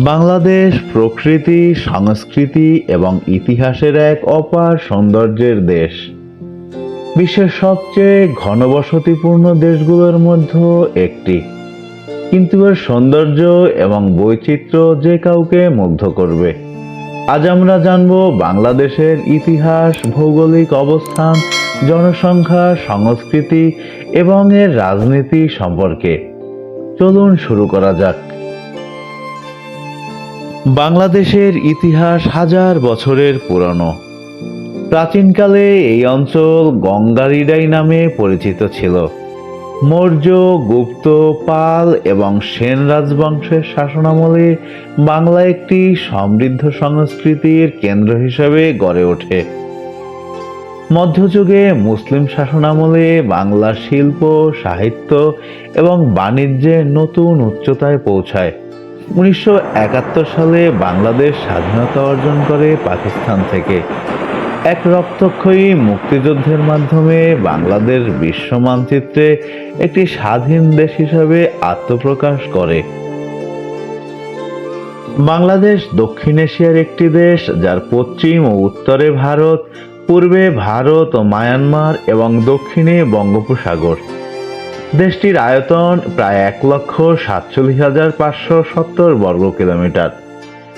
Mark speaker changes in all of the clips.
Speaker 1: বাংলাদেশ প্রকৃতি, সংস্কৃতি এবং ইতিহাসের এক অপার সৌন্দর্যের দেশ। বিশ্বের সবচেয়ে ঘনবসতিপূর্ণ দেশগুলোর মধ্যে একটি, কিন্তু এর সৌন্দর্য এবং বৈচিত্র্য যে কাউকে মুগ্ধ করবে। আজ আমরা জানব বাংলাদেশের ইতিহাস, ভৌগোলিক অবস্থান, জনসংখ্যা, সংস্কৃতি এবং এর রাজনীতি সম্পর্কে। চলুন শুরু করা যাক। বাংলাদেশের ইতিহাস হাজার বছরের পুরনো। প্রাচীনকালে এই অঞ্চল গঙ্গারিডাই নামে পরিচিত ছিল। মৌর্য, গুপ্ত, পাল এবং সেন রাজবংশের শাসনামলে বাংলা একটি সমৃদ্ধ সংস্কৃতির কেন্দ্র হিসেবে গড়ে ওঠে। মধ্যযুগে মুসলিম শাসনামলে বাংলা শিল্প, সাহিত্য এবং বাণিজ্যে নতুন উচ্চতায় পৌঁছায়। 1971 সালে বাংলাদেশ স্বাধীনতা অর্জন করে পাকিস্তান থেকে। এক রক্তক্ষয়ী মুক্তিযুদ্ধের মাধ্যমে বাংলাদেশ বিশ্ব মানচিত্রে একটি স্বাধীন দেশ হিসাবে আত্মপ্রকাশ করে। বাংলাদেশ দক্ষিণ এশিয়ার একটি দেশ, যার পশ্চিম ও উত্তরে ভারত, পূর্বে ভারত ও মায়ানমার এবং দক্ষিণে বঙ্গোপসাগর। দেশটির আয়তন প্রায় 1,47,570 বর্গ কিলোমিটার।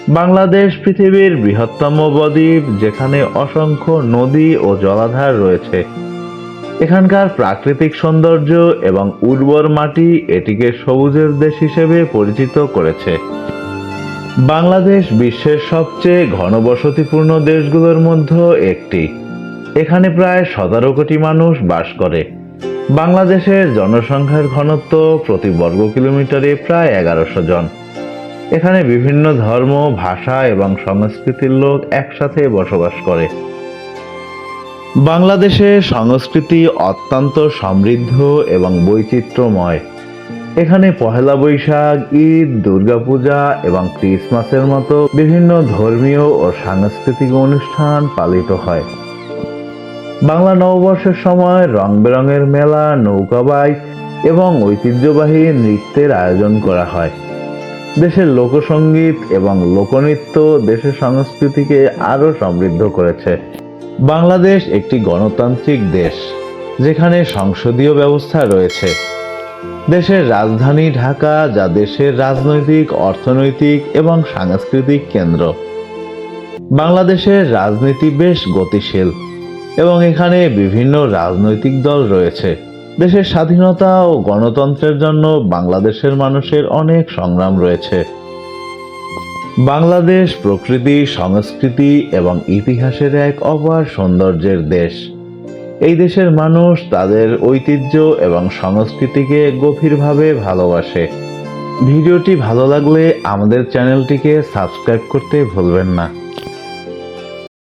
Speaker 1: বাংলাদেশ পৃথিবীর বৃহত্তম বদ্বীপ, যেখানে অসংখ্য নদী ও জলাধার রয়েছে। এখানকার প্রাকৃতিক সৌন্দর্য এবং উর্বর মাটি এটিকে সবুজের দেশ হিসেবে পরিচিত করেছে। বাংলাদেশ বিশ্বের সবচেয়ে ঘনবসতিপূর্ণ দেশগুলোর মধ্যে একটি। এখানে প্রায় 17 কোটি মানুষ বাস করে। বাংলাদেশের জনসংখ্যার ঘনত্ব প্রতি বর্গ কিলোমিটারে প্রায় 1100 জন। এখানে বিভিন্ন ধর্ম, ভাষা এবং সংস্কৃতির লোক একসাথে বসবাস করে। বাংলাদেশের সংস্কৃতি অত্যন্ত সমৃদ্ধ এবং বৈচিত্র্যময়। এখানে পহেলা বৈশাখ, ঈদ, দুর্গাপূজা এবং ক্রিসমাসের মতো বিভিন্ন ধর্মীয় ও সাংস্কৃতিক অনুষ্ঠান পালিত হয়। বাংলা নববর্ষের সময় রং বেরঙের মেলা, নৌকাবাই এবং ঐতিহ্যবাহী নৃত্যের আয়োজন করা হয়। দেশের লোকসঙ্গীত এবং লোকনৃত্য দেশের সংস্কৃতিকে আরও সমৃদ্ধ করেছে। বাংলাদেশ একটি গণতান্ত্রিক দেশ, যেখানে সংসদীয় ব্যবস্থা রয়েছে। দেশের রাজধানী ঢাকা, যা দেশের রাজনৈতিক, অর্থনৈতিক এবং সাংস্কৃতিক কেন্দ্র। বাংলাদেশের রাজনীতি বেশ গতিশীল এবং এখানে বিভিন্ন রাজনৈতিক দল রয়েছে। দেশের স্বাধীনতা ও গণতন্ত্রের জন্য বাংলাদেশের মানুষের অনেক সংগ্রাম রয়েছে। বাংলাদেশ প্রকৃতি, সংস্কৃতি এবং ইতিহাসের এক অপার সৌন্দর্যের দেশ। এই দেশের মানুষ তাদের ঐতিহ্য এবং সংস্কৃতিকে গভীরভাবে ভালোবাসে। ভিডিওটি ভালো লাগলে আমাদের চ্যানেলটিকে সাবস্ক্রাইব করতে ভুলবেন না।